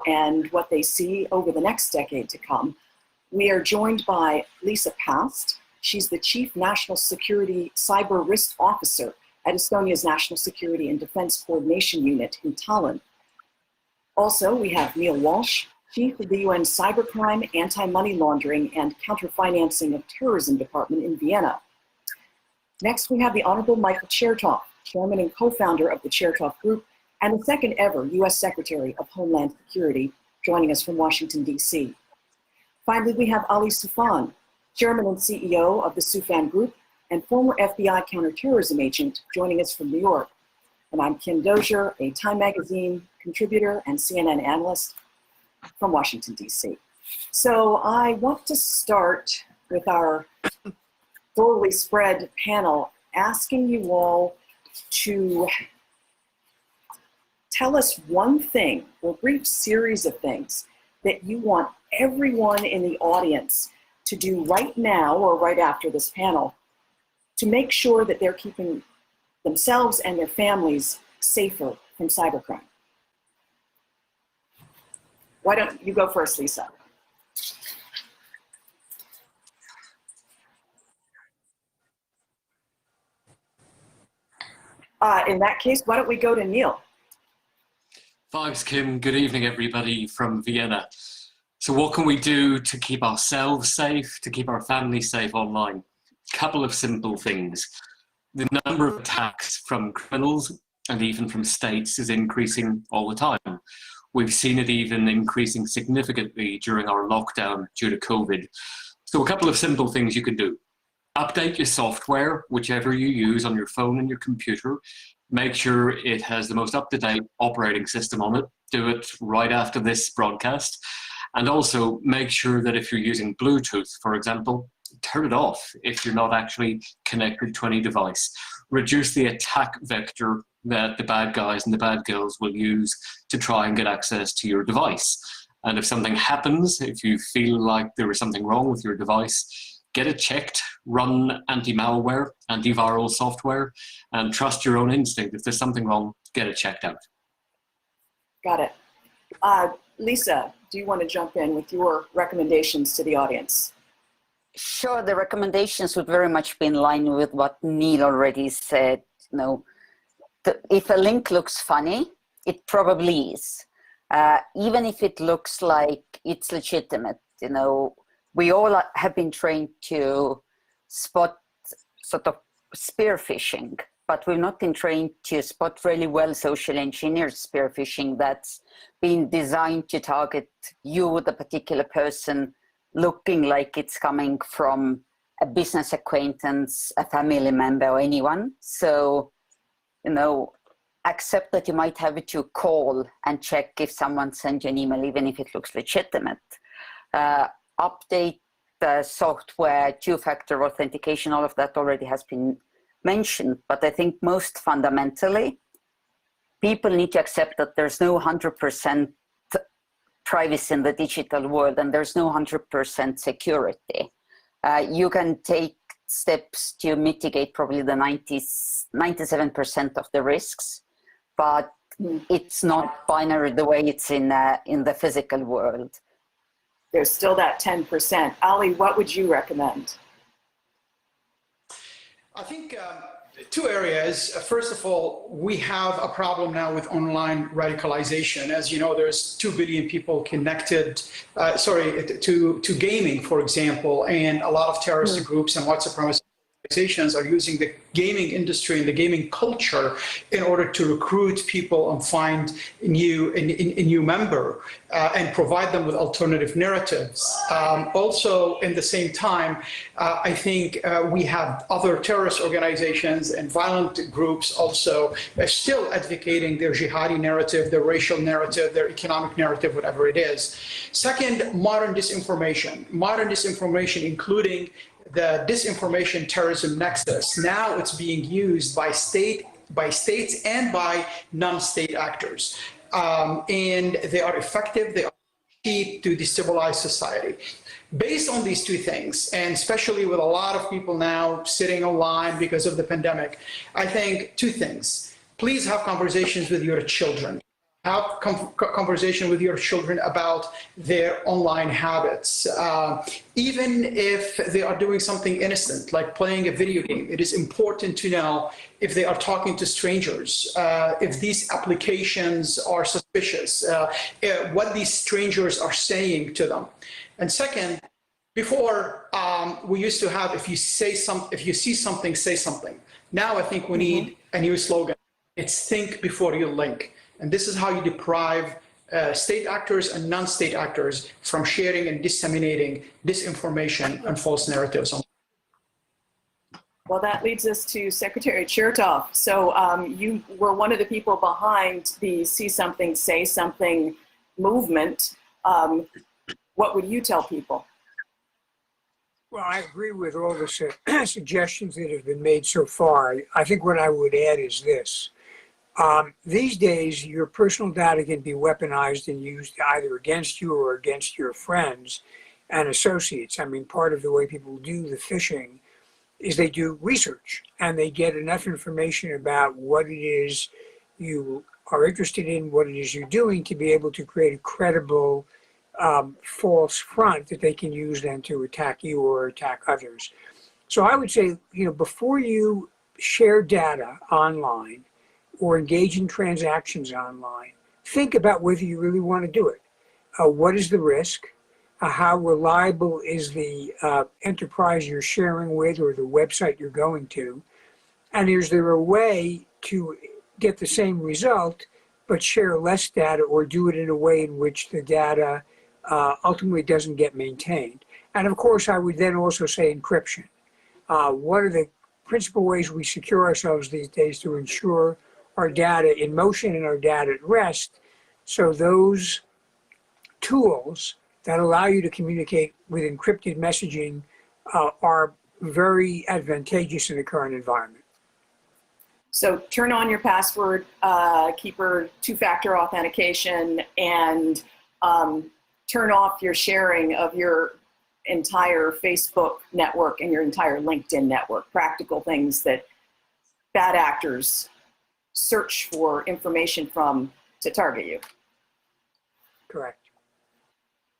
and what they see over the next decade to come. We are joined by Lisa Past. She's the Chief National Security Cyber Risk Officer at Estonia's National Security and Defense Coordination Unit in Tallinn. Also, we have Neil Walsh, Chief of the UN Cybercrime, Anti-Money Laundering, and Counter-Financing of Terrorism Department in Vienna. Next, we have the Honorable Michael Chertoff, Chairman and co-founder of the Chertoff Group, and the second ever U.S. Secretary of Homeland Security, joining us from Washington, D.C. Finally, we have Ali Soufan, Chairman and CEO of the Soufan Group, and former FBI counterterrorism agent, joining us from New York. And I'm Kim Dozier, a Time Magazine contributor and CNN analyst from Washington, D.C. So I want to start with our thoroughly spread panel, asking you all to tell us one thing, or a brief series of things, that you want everyone in the audience to do right now or right after this panel to make sure that they're keeping themselves and their families safer from cybercrime. Why don't you go first, Lisa? In that case, why don't we go to Neil? Thanks, Kim. Good evening, everybody from Vienna. So what can we do to keep ourselves safe, to keep our families safe online? A couple of simple things. The number of attacks from criminals and even from states is increasing all the time. We've seen it even increasing significantly during our lockdown due to COVID. So a couple of simple things you can do. Update your software, whichever you use on your phone and your computer. Make sure it has the most up-to-date operating system on it. Do it right after this broadcast. And also make sure that if you're using Bluetooth, for example, turn it off if you're not actually connected to any device. Reduce the attack vector that the bad guys and the bad girls will use to try and get access to your device. And if something happens, if you feel like there is something wrong with your device, get it checked, run anti-malware, antiviral software, and trust your own instinct. If there's something wrong, get it checked out. Got it. Lisa, do you want to jump in with your recommendations to the audience? Sure, the recommendations would very much be in line with what Neil already said. You know, if a link looks funny, it probably is. Even if it looks like it's legitimate, you know, we all have been trained to spot sort of spear phishing, but we've not been trained to spot really well social engineered spear phishing that's been designed to target you, the particular person, looking like it's coming from a business acquaintance, a family member, or anyone. So, you know, accept that you might have to call and check if someone sent you an email, even if it looks legitimate. Update the software, two-factor authentication, all of that already has been mentioned. But I think most fundamentally, people need to accept that there's no 100% privacy in the digital world, and there's no 100% security. You can take steps to mitigate probably the 97% of the risks, but it's not binary the way it's in the physical world. There's still that 10%. Ali, what would you recommend? I think two areas. First of all, we have a problem now with online radicalization. As you know, there's 2 billion people connected, to gaming, for example, and a lot of terrorist groups and white supremacist organizations are using the gaming industry and the gaming culture in order to recruit people and find a new member and provide them with alternative narratives. Also, in the same time, I think we have other terrorist organizations and violent groups also still advocating their jihadi narrative, their racial narrative, their economic narrative, whatever it is. Second, modern disinformation. Modern disinformation, including the disinformation terrorism nexus. Now it's being used by states and by non-state actors. And they are effective, they are cheap to destabilize society. Based on these two things, and especially with a lot of people now sitting online because of the pandemic, I think two things. Please have conversations with your children. have conversation with your children about their online habits. Even if they are doing something innocent, like playing a video game, it is important to know if they are talking to strangers, if these applications are suspicious, what these strangers are saying to them. And second, before we used to have, if you see something, say something. Now I think we need a new slogan. It's think before you link. And this is how you deprive state actors and non-state actors from sharing and disseminating disinformation and false narratives. Well, that leads us to Secretary Chertoff. So you were one of the people behind the See Something, Say Something movement. What would you tell people? Well, I agree with all the suggestions that have been made so far. I think what I would add is this. These days, your personal data can be weaponized and used either against you or against your friends and associates. I mean, part of the way people do the phishing is they do research and they get enough information about what it is you are interested in, what it is you're doing, to be able to create a credible false front that they can use then to attack you or attack others. So I would say, before you share data online or engage in transactions online, think about whether you really want to do it. What is the risk? How reliable is the enterprise you're sharing with or the website you're going to? And is there a way to get the same result but share less data, or do it in a way in which the data ultimately doesn't get maintained? And of course, I would then also say encryption. What are the principal ways we secure ourselves these days to ensure our data in motion and our data at rest? So those tools that allow you to communicate with encrypted messaging are very advantageous in the current environment. So turn on your password keeper, two-factor authentication, and turn off your sharing of your entire Facebook network and your entire LinkedIn network. Practical things that bad actors search for information from to target you. Correct.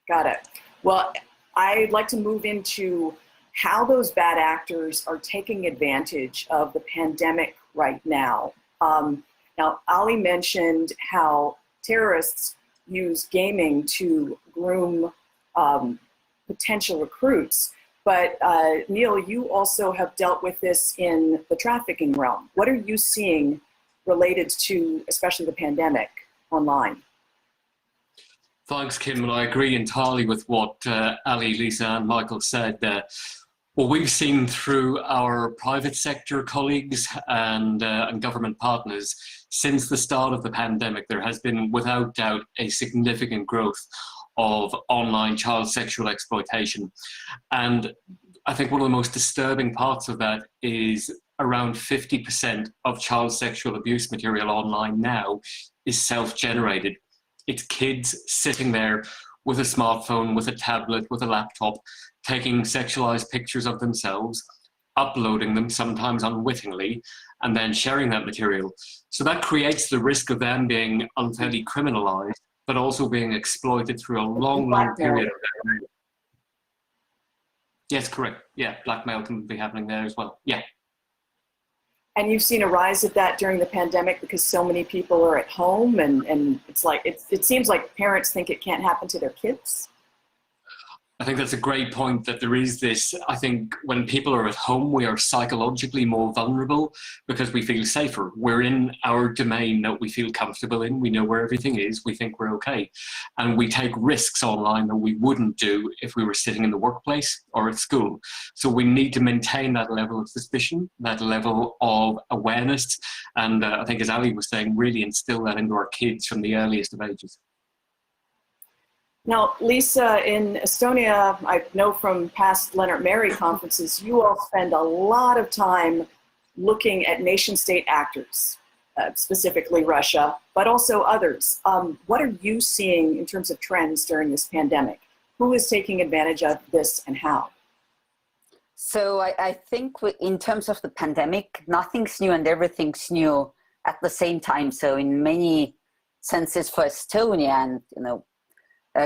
Got it. Well, I'd like to move into how those bad actors are taking advantage of the pandemic right now. Now, Ali mentioned how terrorists use gaming to groom potential recruits. But Neil, you also have dealt with this in the trafficking realm. What are you seeing related to, especially the pandemic, online? Thanks, Kim, and I agree entirely with what Ali, Lisa, and Michael said. What we've seen through our private sector colleagues and government partners since the start of the pandemic, there has been, without doubt, a significant growth of online child sexual exploitation. And I think one of the most disturbing parts of that is around 50% of child sexual abuse material online now is self-generated. It's kids sitting there with a smartphone, with a tablet, with a laptop, taking sexualized pictures of themselves, uploading them, sometimes unwittingly, and then sharing that material. So that creates the risk of them being unfairly criminalized, but also being exploited through a long, long period of time. Yes, correct. Yeah, blackmail can be happening there as well. Yeah. And you've seen a rise of that during the pandemic because so many people are at home, and it's like it seems like parents think it can't happen to their kids. I think that's a great point, that there is this, I think when people are at home, we are psychologically more vulnerable because we feel safer. We're in our domain that we feel comfortable in. We know where everything is. We think we're okay. And we take risks online that we wouldn't do if we were sitting in the workplace or at school. So we need to maintain that level of suspicion, that level of awareness. And I think, as Ali was saying, really instill that into our kids from the earliest of ages. Now, Lisa, in Estonia, I know from past Leonard Mary conferences, you all spend a lot of time looking at nation-state actors, specifically Russia, but also others. What are you seeing in terms of trends during this pandemic? Who is taking advantage of this and how? So I think in terms of the pandemic, nothing's new and everything's new at the same time. So in many senses for Estonia and,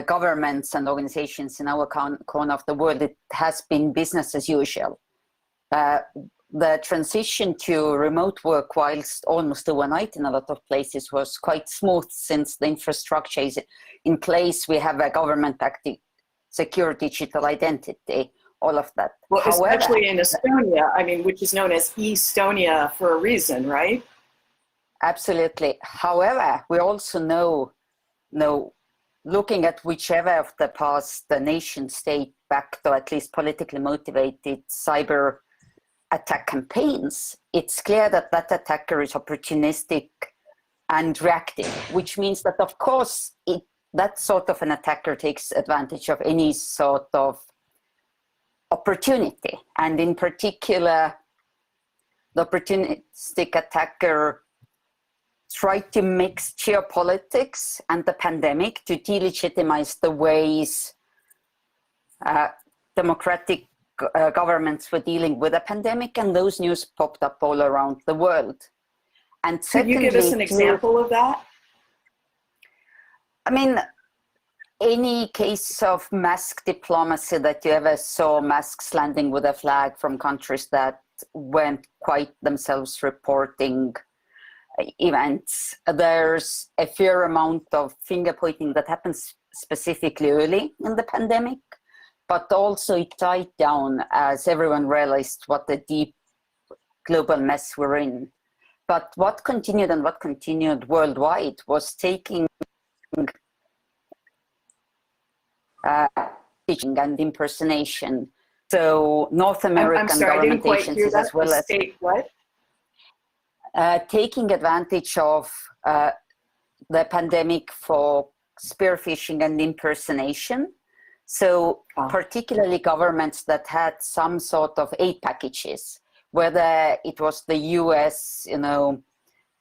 governments and organizations in our corner of the world, it has been business as usual. The transition to remote work, whilst almost overnight in a lot of places, was quite smooth since the infrastructure is in place. We have a government-backed secure digital identity, all of that. Well, However, especially in Estonia, I mean, which is known as Estonia for a reason, right? Absolutely. However, we also know, looking at whichever of the past the nation state backed or at least politically motivated cyber attack campaigns, it's clear that that attacker is opportunistic and reactive, which means that, of course, that sort of an attacker takes advantage of any sort of opportunity. And in particular, the opportunistic attacker tried to mix geopolitics and the pandemic to delegitimize the ways democratic governments were dealing with a pandemic, and those news popped up all around the world. And secondly, could you give us an example of that? I mean, any case of mask diplomacy that you ever saw, masks landing with a flag from countries that weren't quite themselves reporting events, there's a fair amount of finger pointing that happens specifically early in the pandemic, but also it died down as everyone realized what a deep global mess we're in. But what continued worldwide was taking teaching and impersonation. So North American government agencies, as well as what? Taking advantage of the pandemic for spear phishing and impersonation. So particularly governments that had some sort of aid packages, whether it was the US,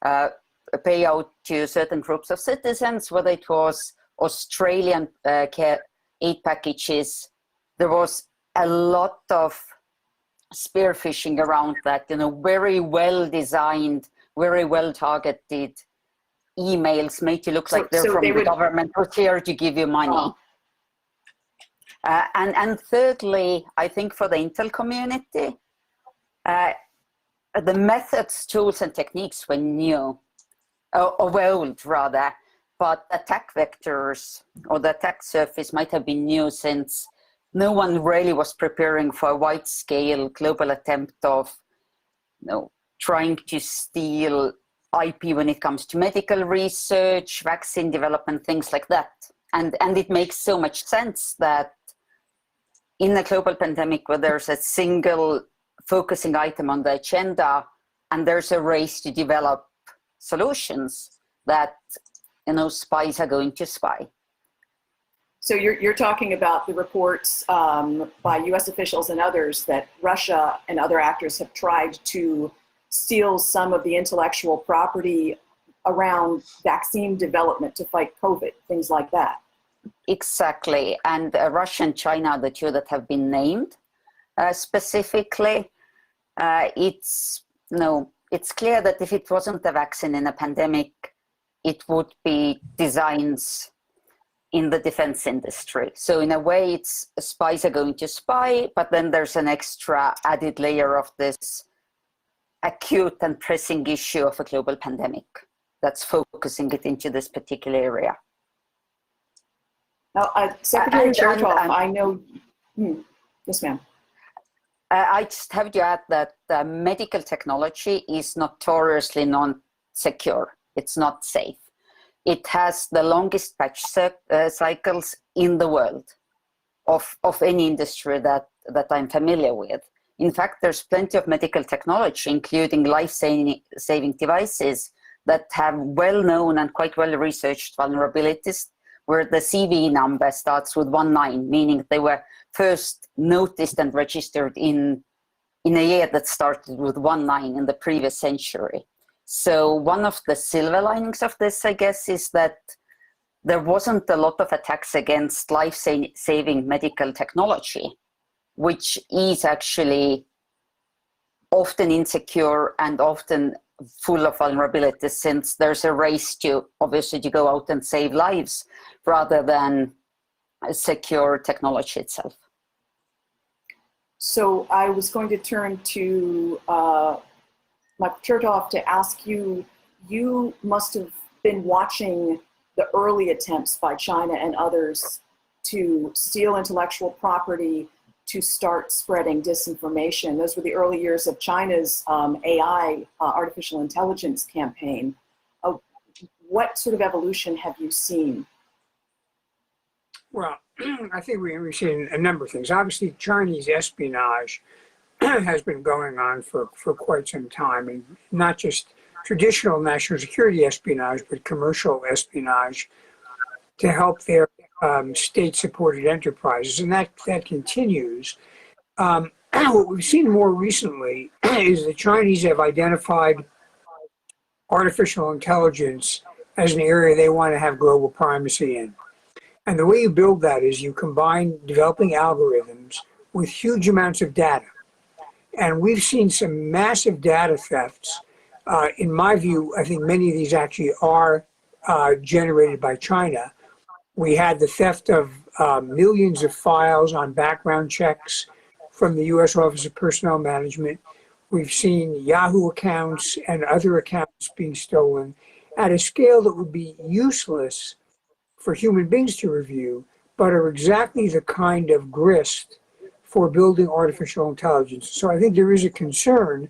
payout to certain groups of citizens, whether it was Australian aid packages, there was a lot of spear phishing around that, very well designed, very well targeted emails made you look like they're from the government or here to give you money. And thirdly, I think for the Intel community, the methods, tools, and techniques were new, or were old rather, but attack vectors or the attack surface might have been new, since no one really was preparing for a wide-scale global attempt of trying to steal IP when it comes to medical research, vaccine development, things like that. And it makes so much sense that in a global pandemic where there's a single focusing item on the agenda and there's a race to develop solutions, that spies are going to spy. So you're talking about the reports by US officials and others that Russia and other actors have tried to steal some of the intellectual property around vaccine development to fight COVID, things like that. Exactly. And Russia and China are the two that have been named specifically. It's clear that if it wasn't a vaccine in a pandemic, it would be designs in the defense industry. So in a way, it's spies are going to spy, but then there's an extra added layer of this acute and pressing issue of a global pandemic that's focusing it into this particular area. Now, Secretary Chertoff, I know, yes, ma'am. I just have to add that medical technology is notoriously non-secure. It's not safe. It has the longest patch cycles in the world of any industry that I'm familiar with. In fact, there's plenty of medical technology, including life-saving devices, that have well-known and quite well-researched vulnerabilities, where the CVE number starts with 19, meaning they were first noticed and registered in a year that started with 19 in the previous century. So one of the silver linings of this, I guess, is that there wasn't a lot of attacks against life-saving medical technology, which is actually often insecure and often full of vulnerabilities, since there's a race to obviously to go out and save lives rather than secure technology itself. So I was going to turn to Michael Chertoff to ask you, you must have been watching the early attempts by China and others to steal intellectual property, to start spreading disinformation. Those were the early years of China's AI, artificial intelligence campaign. What sort of evolution have you seen? Well, I think we've seen a number of things. Obviously, Chinese espionage has been going on for quite some time, and not just traditional national security espionage, but commercial espionage to help their state-supported enterprises, and that continues. What we've seen more recently is the Chinese have identified artificial intelligence as an area they want to have global primacy in. And the way you build that is you combine developing algorithms with huge amounts of data. And we've seen some massive data thefts. In my view, I think many of these actually are generated by China. We had the theft of millions of files on background checks from the U.S. Office of Personnel Management. We've seen Yahoo accounts and other accounts being stolen at a scale that would be useless for human beings to review, but are exactly the kind of grist for building artificial intelligence. So I think there is a concern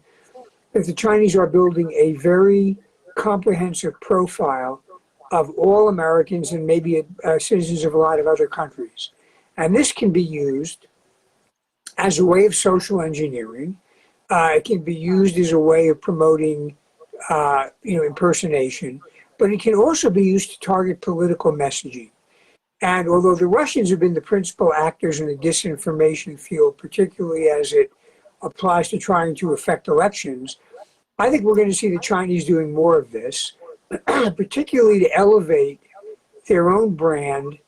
that the Chinese are building a very comprehensive profile of all Americans and maybe citizens of a lot of other countries. And this can be used as a way of social engineering. It can be used as a way of promoting impersonation, but it can also be used to target political messaging. And although the Russians have been the principal actors in the disinformation field, particularly as it applies to trying to affect elections, I think we're going to see the Chinese doing more of this, particularly to elevate their own brand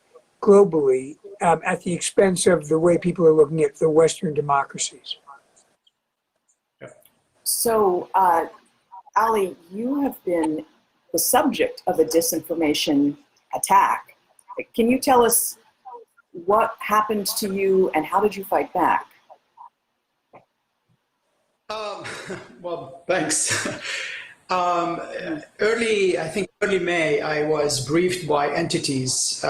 globally at the expense of the way people are looking at the Western democracies. So, Ali, you have been the subject of a disinformation attack. Can you tell us what happened to you and how did you fight back? Well, thanks. Early May, I was briefed by entities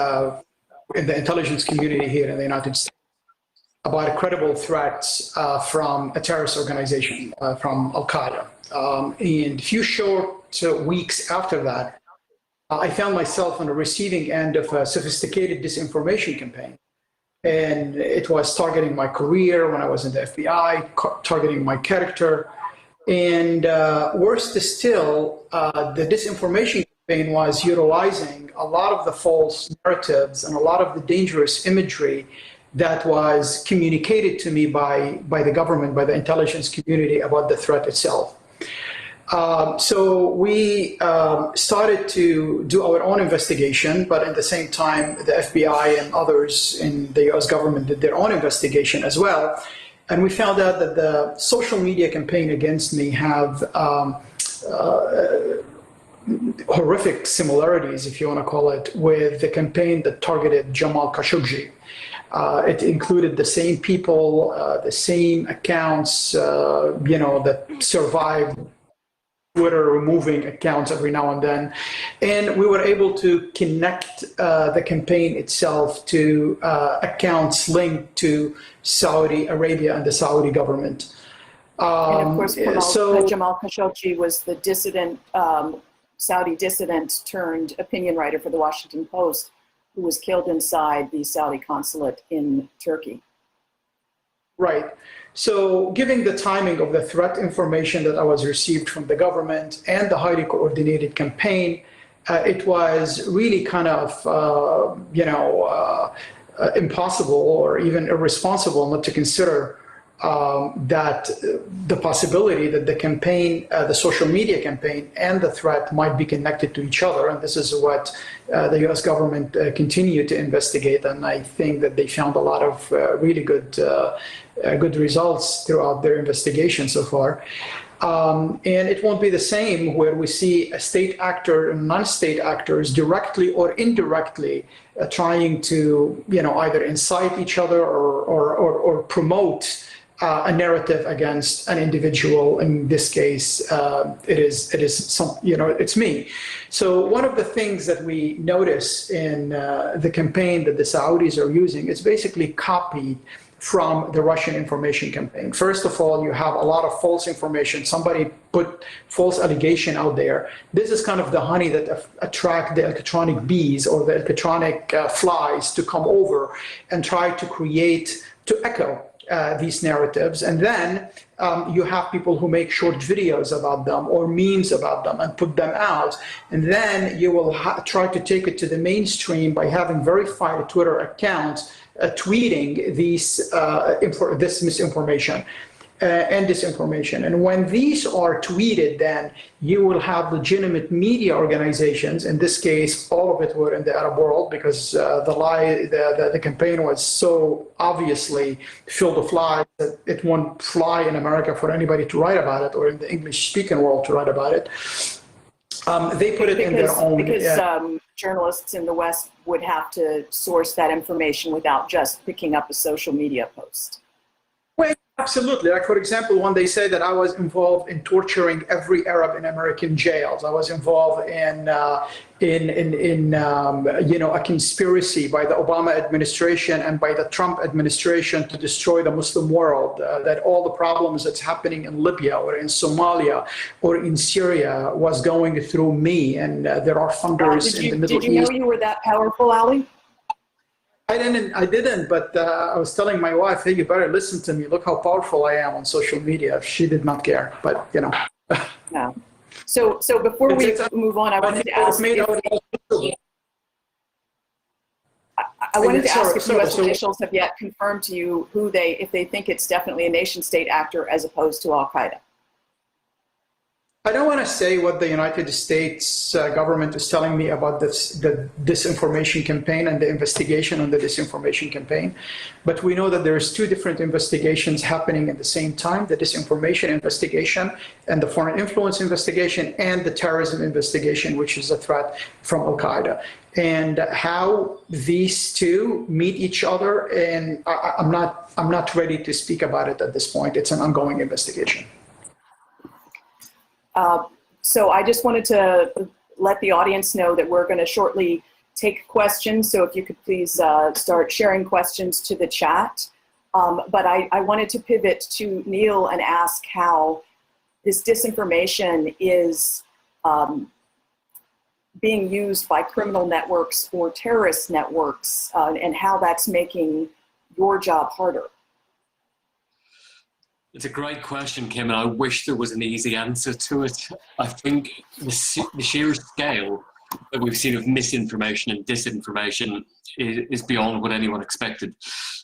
in the intelligence community here in the United States about a credible threat from a terrorist organization, from Al-Qaeda. And a few short weeks after that, I found myself on the receiving end of a sophisticated disinformation campaign. And it was targeting my career when I was in the FBI, targeting my character. And worse still, the disinformation campaign was utilizing a lot of the false narratives and a lot of the dangerous imagery that was communicated to me by the government, by the intelligence community about the threat itself. So we started to do our own investigation, but at the same time, the FBI and others in the US government did their own investigation as well. And we found out that the social media campaign against me have horrific similarities, if you want to call it, with the campaign that targeted Jamal Khashoggi. It included the same people, the same accounts, that survived Twitter removing accounts every now and then. And we were able to connect the campaign itself to accounts linked to Saudi Arabia and the Saudi government. And of course, Jamal Khashoggi was the dissident, Saudi dissident turned opinion writer for the Washington Post, who was killed inside the Saudi consulate in Turkey. Right. So given the timing of the threat information that I was received from the government and the highly coordinated campaign, it was really kind of, impossible or even irresponsible not to consider that the possibility that the campaign, the social media campaign and the threat might be connected to each other. And this is what the US government continued to investigate. And I think that they found a lot of really good results throughout their investigation so far. And it won't be the same where we see a state actor and non-state actors directly or indirectly trying to, either incite each other or promote a narrative against an individual. In this case, it's me. So one of the things that we notice in the campaign that the Saudis are using is basically copied from the Russian information campaign. First of all, you have a lot of false information. Somebody put false allegation out there. This is kind of the honey that attract the electronic bees or the electronic flies to come over and try to echo these narratives. And then you have people who make short videos about them or memes about them and put them out. And then you will try to take it to the mainstream by having verified Twitter accounts tweeting this misinformation and disinformation. And when these are tweeted, then you will have legitimate media organizations. In this case, all of it were in the Arab world because the campaign was so obviously filled with lies that it won't fly in America for anybody to write about it or in the English-speaking world to write about it. They put it in their own... Because journalists in the West would have to source that information without just picking up a social media post. Well, absolutely. Like, for example, when they say that I was involved in torturing every Arab in American jails, I was involved in a conspiracy by the Obama administration and by the Trump administration to destroy the Muslim world, that all the problems that's happening in Libya or in Somalia or in Syria was going through me, and there are funders in the Middle East. Did you know you were that powerful, Ali? I didn't, but I was telling my wife, hey, you better listen to me. Look how powerful I am on social media. She did not care, but No. So before we move on, I wanted to ask if U.S. officials have yet confirmed to you if they think it's definitely a nation-state actor as opposed to Al-Qaeda. I don't want to say what the United States government is telling me about the disinformation campaign and the investigation on the disinformation campaign, but we know that there's two different investigations happening at the same time: the disinformation investigation and the foreign influence investigation and the terrorism investigation, which is a threat from Al-Qaeda. And how these two meet each other, and I'm not ready to speak about it at this point. It's an ongoing investigation. So I just wanted to let the audience know that we're going to shortly take questions. So if you could please start sharing questions to the chat. But I wanted to pivot to Neil and ask how this disinformation is being used by criminal networks or terrorist networks, and how that's making your job harder. It's a great question, Kim, and I wish there was an easy answer to it. I think the sheer scale that we've seen of misinformation and disinformation is beyond what anyone expected.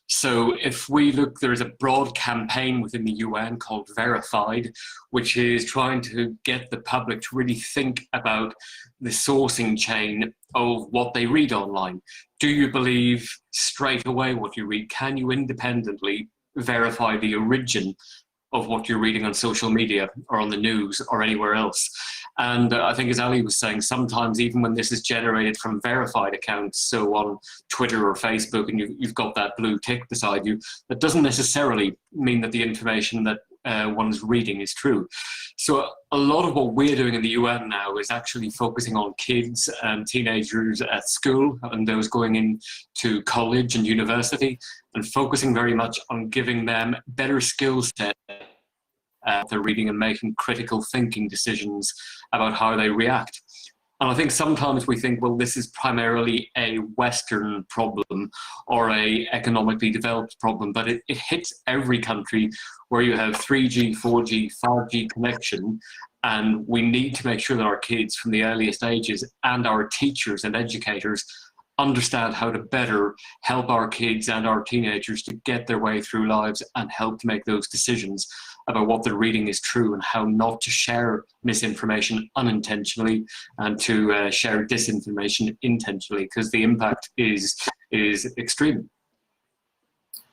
So if we look, there is a broad campaign within the UN called Verified, which is trying to get the public to really think about the sourcing chain of what they read online. Do you believe straight away what you read? Can you independently verify the origin of what you're reading on social media or on the news or anywhere else? And I think, as Ali was saying, sometimes even when this is generated from verified accounts, so on Twitter or Facebook, and you've got that blue tick beside you, that doesn't necessarily mean that the information that one's reading is true. So a lot of what we're doing in the UN now is actually focusing on kids and teenagers at school and those going into college and university, and focusing very much on giving them better skill set. They're reading and making critical thinking decisions about how they react. And I think sometimes we think, well, this is primarily a Western problem or a economically developed problem, but it hits every country where you have 3G, 4G, 5G connection. And we need to make sure that our kids from the earliest ages and our teachers and educators understand how to better help our kids and our teenagers to get their way through lives and help to make those decisions about what they're reading is true and how not to share misinformation unintentionally and to share disinformation intentionally, because the impact is extreme.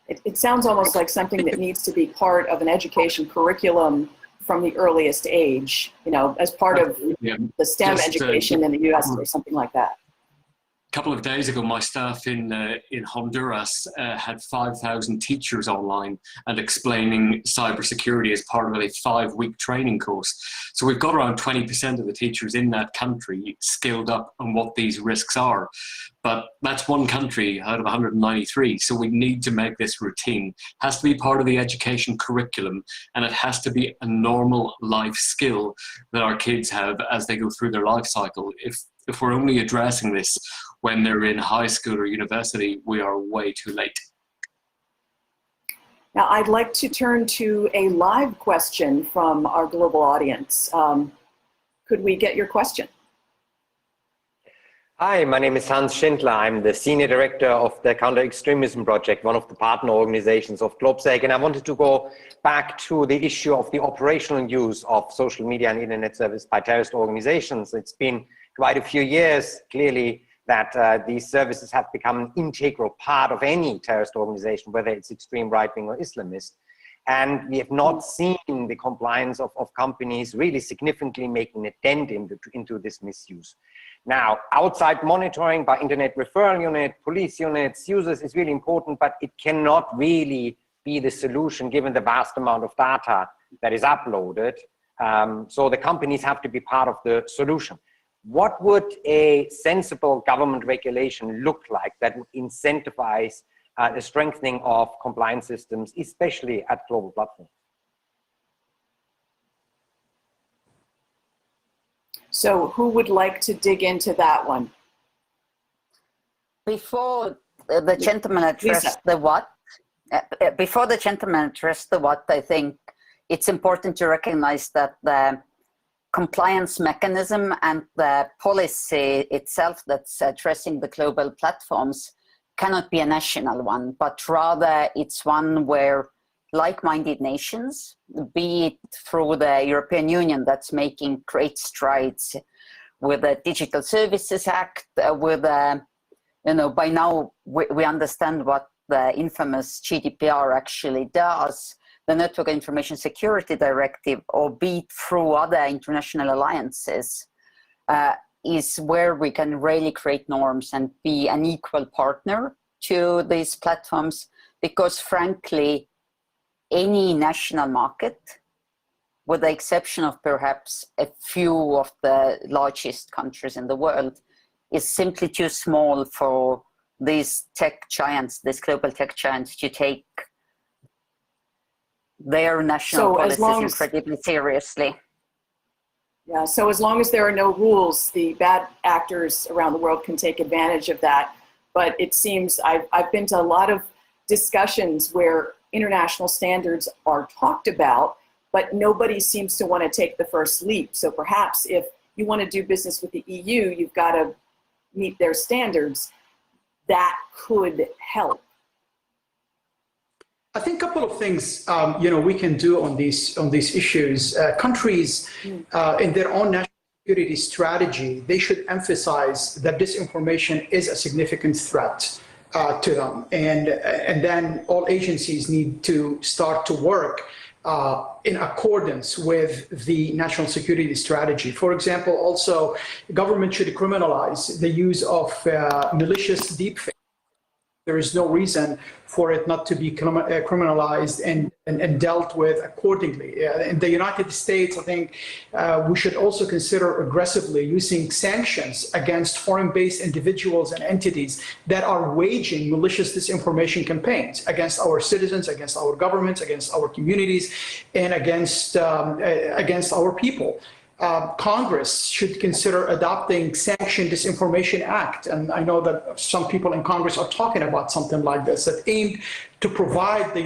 It sounds almost like something that needs to be part of an education curriculum from the earliest age, you know, as part of the STEM education in the US or something like that. A couple of days ago, my staff in Honduras had 5,000 teachers online and explaining cybersecurity as part of a 5-week training course. So we've got around 20% of the teachers in that country skilled up on what these risks are. But that's one country out of 193. So we need to make this routine. It has to be part of the education curriculum, and it has to be a normal life skill that our kids have as they go through their life cycle. If we're only addressing this when they're in high school or university, we are way too late. Now, I'd like to turn to a live question from our global audience. Could we get your question? Hi, my name is Hans Schindler. I'm the Senior Director of the Counter-Extremism Project, one of the partner organizations of GlobeSec. And I wanted to go back to the issue of the operational use of social media and internet service by terrorist organizations. It's been quite a few years, clearly, that these services have become an integral part of any terrorist organization, whether it's extreme right-wing or Islamist. And we have not seen the compliance of companies really significantly making a dent into this misuse. Now, outside monitoring by Internet Referral Unit, police units, users is really important, but it cannot really be the solution given the vast amount of data that is uploaded. So the companies have to be part of the solution. What would a sensible government regulation look like that would incentivize the strengthening of compliance systems, especially at global platforms? So who would like to dig into that one? Before the gentleman addressed the what, I think it's important to recognize that the compliance mechanism and the policy itself that's addressing the global platforms cannot be a national one, but rather it's one where like-minded nations, be it through the European Union that's making great strides with the Digital Services Act, with by now we understand what the infamous GDPR actually does, the Network Information Security Directive, or be it through other international alliances, is where we can really create norms and be an equal partner to these platforms, because frankly, any national market, with the exception of perhaps a few of the largest countries in the world, is simply too small for these tech giants, these global tech giants, to take their national policies incredibly seriously. Yeah, so as long as there are no rules, the bad actors around the world can take advantage of that. But it seems I've been to a lot of discussions where international standards are talked about, but nobody seems to want to take the first leap. So perhaps if you want to do business with the EU, you've got to meet their standards. That could help. I think a couple of things we can do on these issues. Countries in their own national security strategy, they should emphasize that disinformation is a significant threat to them, and then all agencies need to start to work in accordance with the national security strategy. For example, also government should criminalize the use of malicious deepfakes. There is no reason for it not to be criminalized and dealt with accordingly. In the United States, I think we should also consider aggressively using sanctions against foreign-based individuals and entities that are waging malicious disinformation campaigns against our citizens, against our governments, against our communities, and against our people. Congress should consider adopting Sanction Disinformation Act. And I know that some people in Congress are talking about something like this that aimed to provide the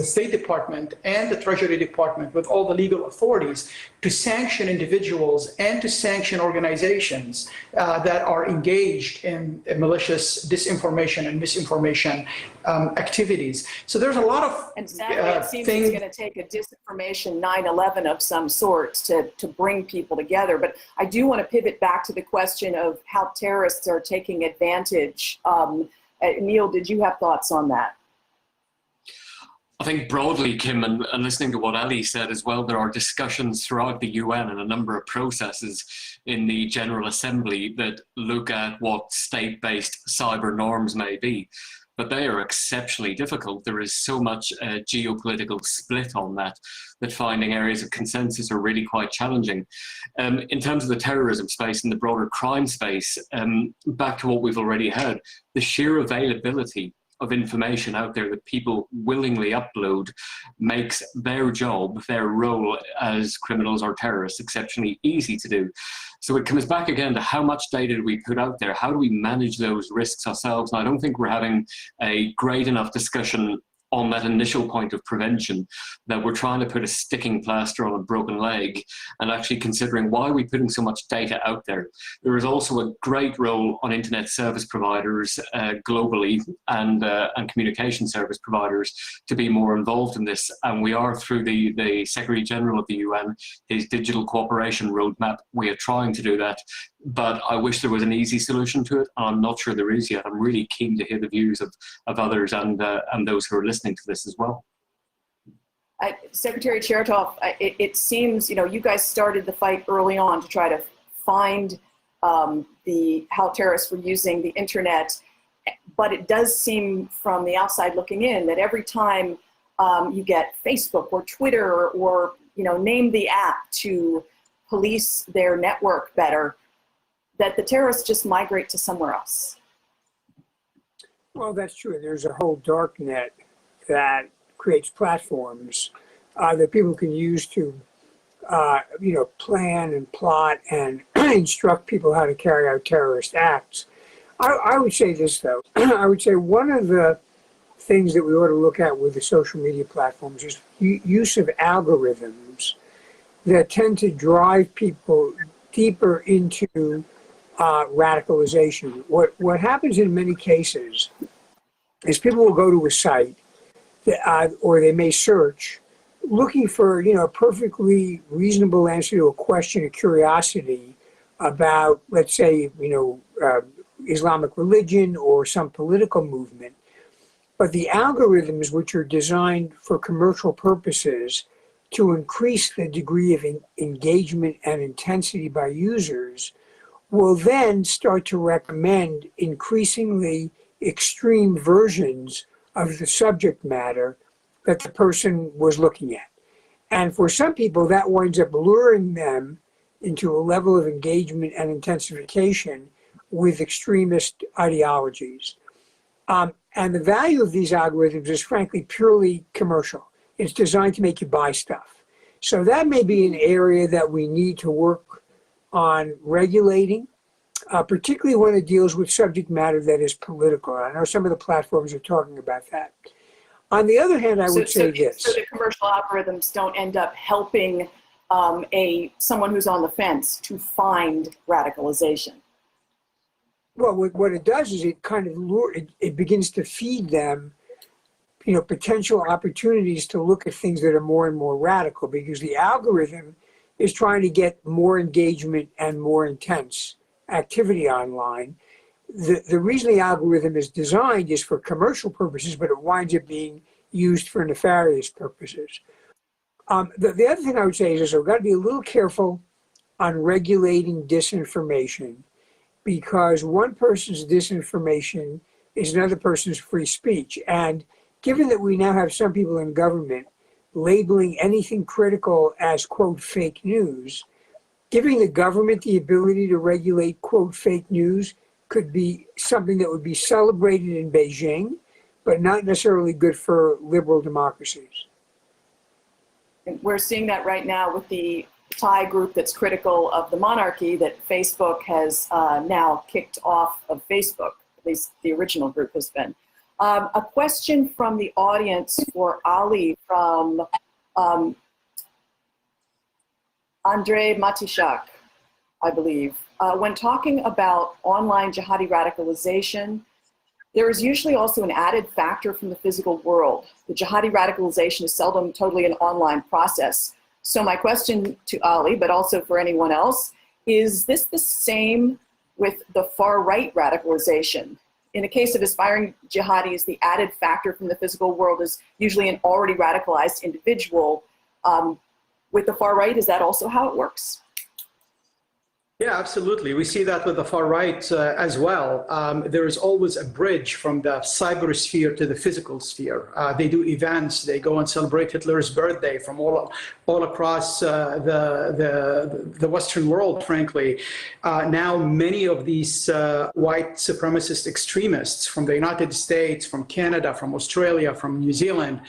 State Department and the Treasury Department with all the legal authorities to sanction individuals and to sanction organizations that are engaged in malicious disinformation and misinformation activities. So there's a lot of and sadly, it seems it's going to take a disinformation 9/11 of some sort to bring people together. But I do want to pivot back to the question of how terrorists are taking advantage. Neil, did you have thoughts on that? I think broadly, Kim, and listening to what Ali said as well, there are discussions throughout the UN and a number of processes in the General Assembly that look at what state-based cyber norms may be. But they are exceptionally difficult. There is so much geopolitical split on that finding areas of consensus are really quite challenging. In terms of the terrorism space and the broader crime space, back to what we've already heard, the sheer availability of information out there that people willingly upload makes their job, their role as criminals or terrorists exceptionally easy to do. So it comes back again to how much data do we put out there? How do we manage those risks ourselves? And I don't think we're having a great enough discussion on that initial point of prevention, that we're trying to put a sticking plaster on a broken leg and actually considering why are we putting so much data out there. There is also a great role on internet service providers globally and communication service providers to be more involved in this. And we are, through the Secretary General of the UN, his digital cooperation roadmap, we are trying to do that. But I wish there was an easy solution to it. I'm not sure there is yet. I'm really keen to hear the views of others and those who are listening to this as well. Secretary Chertoff, it seems, you guys started the fight early on to try to find how terrorists were using the internet. But it does seem from the outside looking in that every time you get Facebook or Twitter or, name the app to police their network better, that the terrorists just migrate to somewhere else. Well, that's true. There's a whole dark net that creates platforms that people can use to, plan and plot and instruct people how to carry out terrorist acts. I would say this, though. I would say one of the things that we ought to look at with the social media platforms is use of algorithms that tend to drive people deeper into radicalization. What happens in many cases is people will go to a site or they may search looking for a perfectly reasonable answer to a question, a curiosity about, let's say, Islamic religion or some political movement. But the algorithms, which are designed for commercial purposes to increase the degree of engagement and intensity by users, will then start to recommend increasingly extreme versions of the subject matter that the person was looking at. And for some people, that winds up luring them into a level of engagement and intensification with extremist ideologies. And the value of these algorithms is frankly purely commercial. It's designed to make you buy stuff. So that may be an area that we need to work on regulating, particularly when it deals with subject matter that is political. I know some of the platforms are talking about that. On the other hand, I would say this. So the commercial algorithms don't end up helping someone who's on the fence to find radicalization. Well, what it does is it kind of it begins to feed them, potential opportunities to look at things that are more and more radical, because the algorithm is trying to get more engagement and more intense activity online. The reason the algorithm is designed is for commercial purposes, but it winds up being used for nefarious purposes. The other thing I would say is we've got to be a little careful on regulating disinformation, because one person's disinformation is another person's free speech. And given that we now have some people in government labeling anything critical as, quote, fake news, giving the government the ability to regulate, quote, fake news could be something that would be celebrated in Beijing, but not necessarily good for liberal democracies. And we're seeing that right now with the Thai group that's critical of the monarchy that Facebook has now kicked off of Facebook, at least the original group has been. A question from the audience for Ali from Andrei Matishak, I believe. When talking about online jihadi radicalization, there is usually also an added factor from the physical world. The jihadi radicalization is seldom totally an online process. So my question to Ali, but also for anyone else, is this the same with the far right radicalization? in the case of aspiring jihadis, the added factor from the physical world is usually an already radicalized individual. With the far right, is that also how it works? Yeah, absolutely. We see that with the far right as well. There is always a bridge from the cyber sphere to the physical sphere. They do events. They go and celebrate Hitler's birthday from all across the Western world, frankly. Now, many of these white supremacist extremists from the United States, from Canada, from Australia, from New Zealand,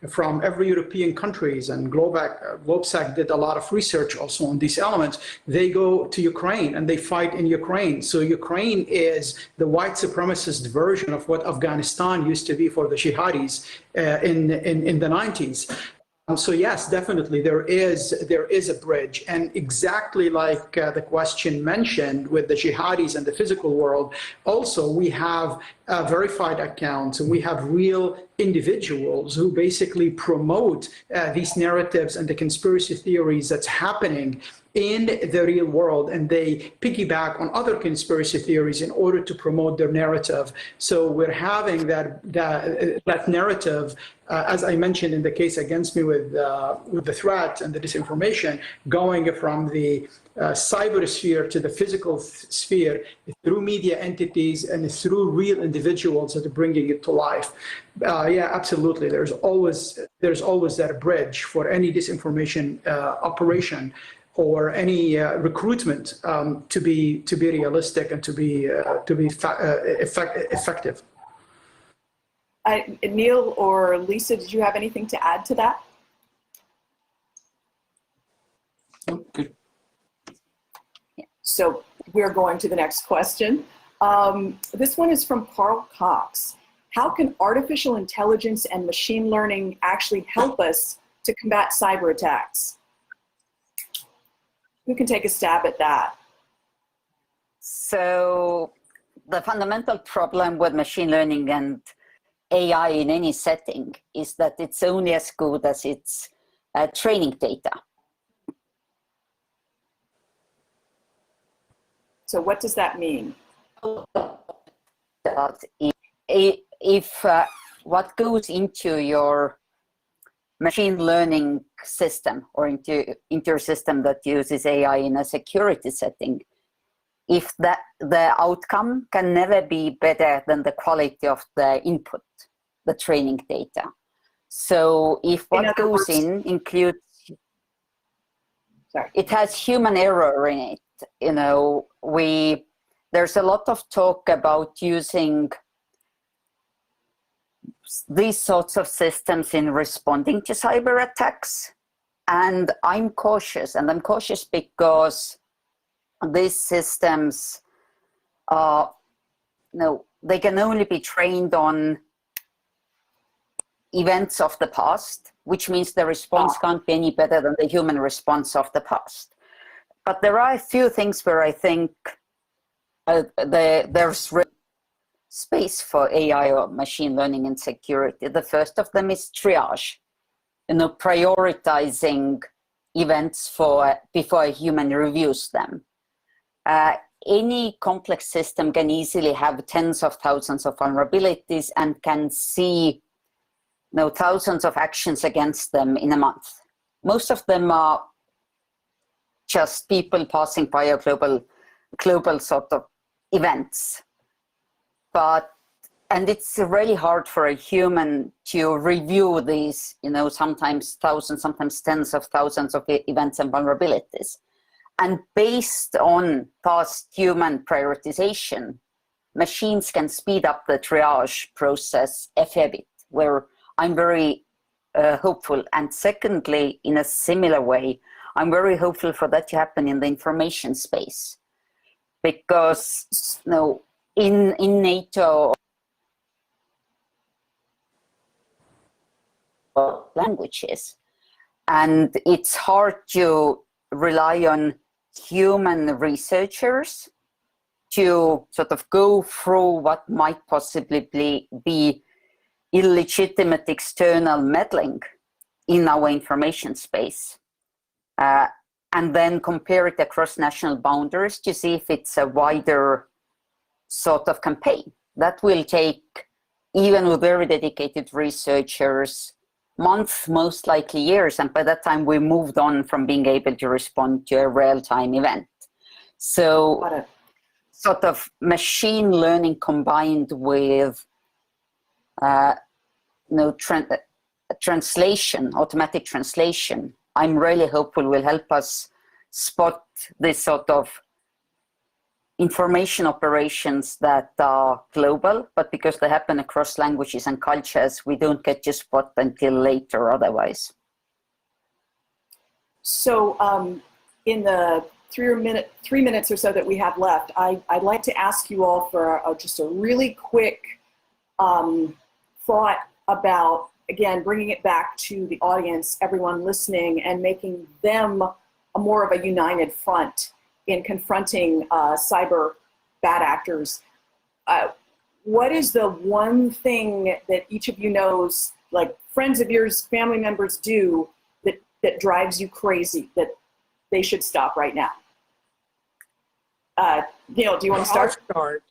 from every European countries, and Globsec did a lot of research also on these elements. They go to Ukraine and they fight in Ukraine. So Ukraine is the white supremacist version of what Afghanistan used to be for the jihadis in the 90s. So yes, definitely there is a bridge, and exactly like the question mentioned with the jihadis and the physical world, also we have verified accounts, and we have real individuals who basically promote these narratives and the conspiracy theories that's happening in the real world, and they piggyback on other conspiracy theories in order to promote their narrative. So we're having that narrative, as I mentioned in the case against me with the threat and the disinformation, going from the cyber sphere to the physical sphere through media entities and through real individuals that are bringing it to life. Yeah, absolutely. There's always that bridge for any disinformation operation or any recruitment to be realistic and to be effective. Neil or Lisa, did you have anything to add to that? Oh, good. So we're going to the next question. This one is from Carl Cox. How can artificial intelligence and machine learning actually help us to combat cyber attacks? Who can take a stab at that? So the fundamental problem with machine learning and AI in any setting is that it's only as good as its training data. So what does that mean? If what goes into your machine learning system or into your system that uses AI in a security setting, if the outcome can never be better than the quality of the input, the training data. So if what goes in includes, it has human error in it, you know, there's a lot of talk about using these sorts of systems in responding to cyber attacks. And I'm cautious because these systems, they can only be trained on events of the past, which means the response can't be any better than the human response of the past. But there are a few things where I think there's space for AI or machine learning in security. The first of them is triage, prioritizing events before a human reviews them. Any complex system can easily have tens of thousands of vulnerabilities and can see thousands of actions against them in a month. Most of them are just people passing by a global sort of events. And it's really hard for a human to review these, sometimes thousands, sometimes tens of thousands of events and vulnerabilities. And based on past human prioritization, machines can speed up the triage process a fair bit, where I'm very hopeful. And secondly, in a similar way, I'm very hopeful for that to happen in the information space. Because in NATO languages, and it's hard to rely on human researchers to sort of go through what might possibly be illegitimate external meddling in our information space, and then compare it across national boundaries to see if it's a wider sort of campaign. That will take, even with very dedicated researchers, months, most likely years. And by that time, we moved on from being able to respond to a real-time event. So sort of machine learning combined with translation, automatic translation, I'm really hopeful will help us spot this sort of information operations that are global, but because they happen across languages and cultures, we don't get to spot until later otherwise. So in the 3 minutes or so that we have left, I'd like to ask you all for just a really quick thought about, again, bringing it back to the audience, everyone listening, and making them more of a united front in confronting cyber bad actors. What is the one thing that each of you knows, like friends of yours, family members do, that drives you crazy, that they should stop right now? Neil, do you want to start? I'll start.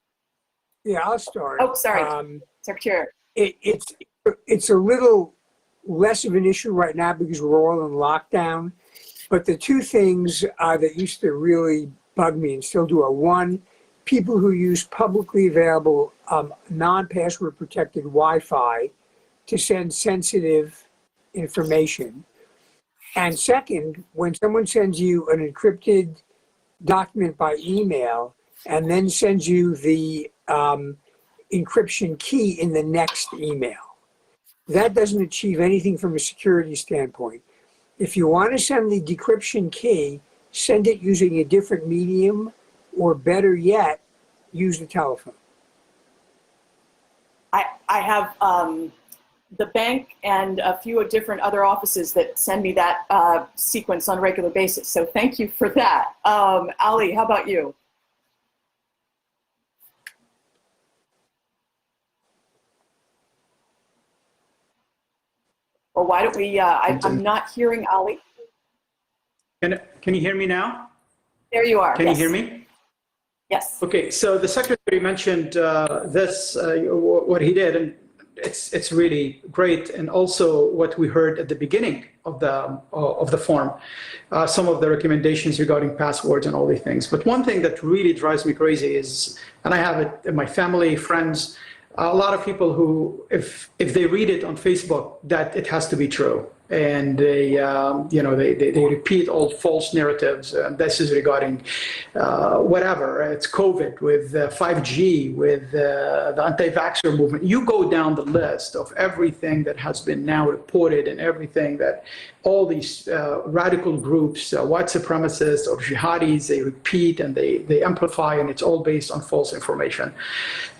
Yeah, I'll start. Oh, sorry, Secretary. It's a little less of an issue right now because we're all in lockdown. But the two things that used to really bug me and still do are, one, people who use publicly available non-password protected Wi-Fi to send sensitive information. And second, when someone sends you an encrypted document by email and then sends you the encryption key in the next email, that doesn't achieve anything from a security standpoint. If you want to send the decryption key, send it using a different medium, or better yet, use the telephone. I have the bank and a few different other offices that send me that sequence on a regular basis. So thank you for that. Ali, how about you? Well, why don't we, I'm not hearing Ali. Can you hear me now? There you are. Can yes. you hear me? Yes. Okay, so the secretary mentioned what he did, and it's really great, and also what we heard at the beginning of the form, some of the recommendations regarding passwords and all these things. But one thing that really drives me crazy is, and I have it in my family, friends, a lot of people who, if they read it on Facebook, that it has to be true, and they repeat all false narratives. This is regarding whatever. It's COVID, with 5G, with the anti-vaxxer movement. You go down the list of everything that has been now reported, and everything that all these radical groups, white supremacists or jihadis, they repeat and they amplify, and it's all based on false information.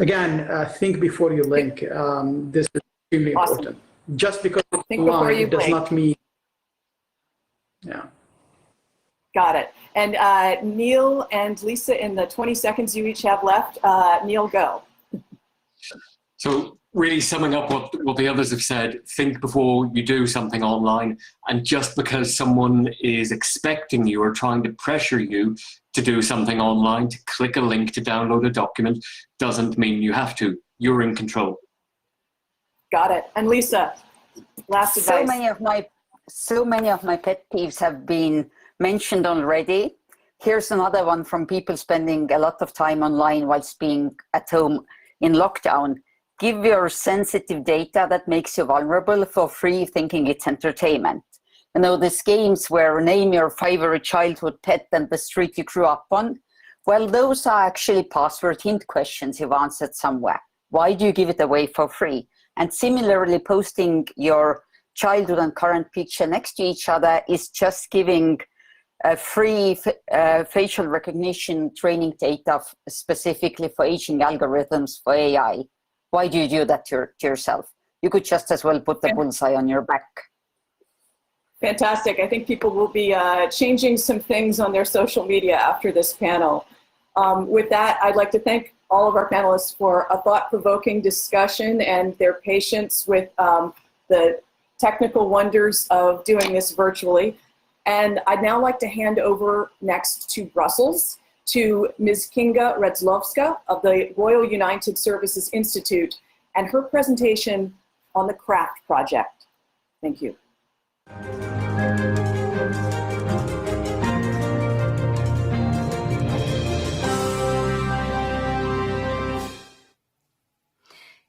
Again, think before you link. This is extremely important. Just because it's online, it does not mean, yeah. Got it. And Neil and Lisa, in the 20 seconds you each have left, Neil, go. So really summing up what the others have said, think before you do something online, and just because someone is expecting you or trying to pressure you to do something online, to click a link to download a document, doesn't mean you have to. You're in control. Got it. And Lisa, last advice. So many of my pet peeves have been mentioned already. Here's another one from people spending a lot of time online whilst being at home in lockdown. Give your sensitive data that makes you vulnerable for free, thinking it's entertainment. You know, these games where name your favorite childhood pet and the street you grew up on. Well, those are actually password hint questions you've answered somewhere. Why do you give it away for free? And similarly, posting your childhood and current picture next to each other is just giving free facial recognition training data specifically for aging algorithms for AI. Why do you do that to yourself? You could just as well put the bullseye on your back. Fantastic. I think people will be changing some things on their social media after this panel. With that, I'd like to thank all of our panelists for a thought-provoking discussion and their patience with the technical wonders of doing this virtually. And I'd now like to hand over next to Brussels, to Ms. Kinga Redzlowska of the Royal United Services Institute and her presentation on the CRAFT project. Thank you.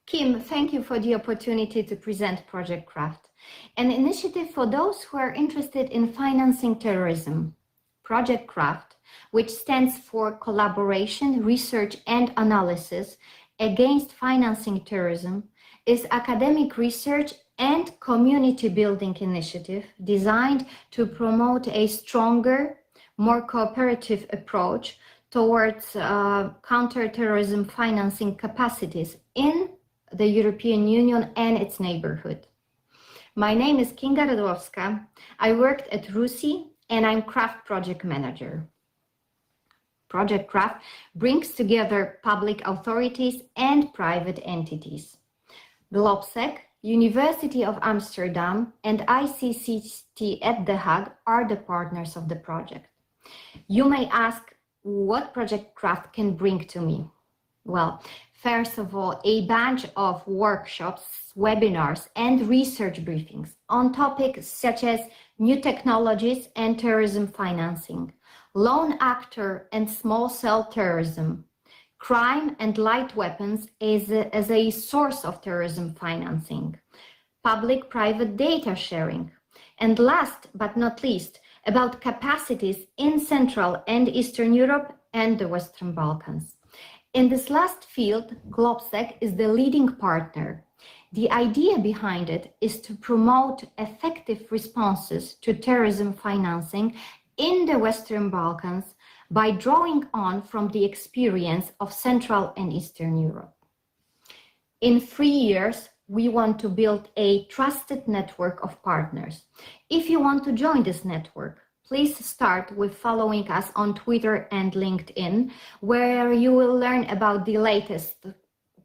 Kim, thank you for the opportunity to present Project CRAFT, an initiative for those who are interested in financing terrorism. Project CRAFT, which stands for Collaboration, Research and Analysis Against Financing Terrorism, is academic research and community building initiative designed to promote a stronger, more cooperative approach towards counterterrorism financing capacities in the European Union and its neighborhood. My name is Kinga Redzlowska. I worked at RUSI and I'm CRAFT project manager. Project CRAFT brings together public authorities and private entities. GLOBSEC, University of Amsterdam, and ICCT at The Hague are the partners of the project. You may ask what Project CRAFT can bring to me. Well, first of all, a bunch of workshops, webinars, and research briefings on topics such as new technologies and terrorism financing, lone actor and small cell terrorism, crime and light weapons as a source of terrorism financing, public-private data sharing, and last but not least, about capacities in Central and Eastern Europe and the Western Balkans. In this last field, GLOBSEC is the leading partner. The idea behind it is to promote effective responses to terrorism financing in the Western Balkans by drawing on from the experience of Central and Eastern Europe. In 3 years, we want to build a trusted network of partners. If you want to join this network, please start with following us on Twitter and LinkedIn, where you will learn about the latest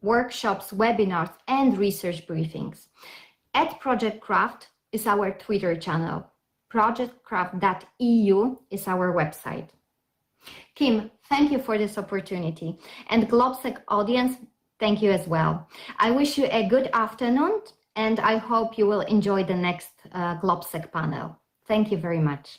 workshops, webinars, and research briefings. At Project CRAFT is our Twitter channel. projectcraft.eu is our website. Kim, thank you for this opportunity. And GLOBSEC audience, thank you as well. I wish you a good afternoon, and I hope you will enjoy the next GLOBSEC panel. Thank you very much.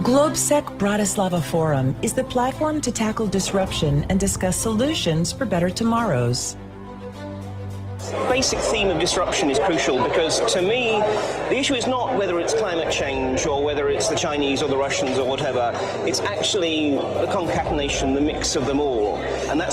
GLOBSEC Bratislava Forum is the platform to tackle disruption and discuss solutions for better tomorrows. The basic theme of disruption is crucial because, to me, the issue is not whether it's climate change or whether it's the Chinese or the Russians or whatever. It's actually the concatenation, the mix of them all. And that's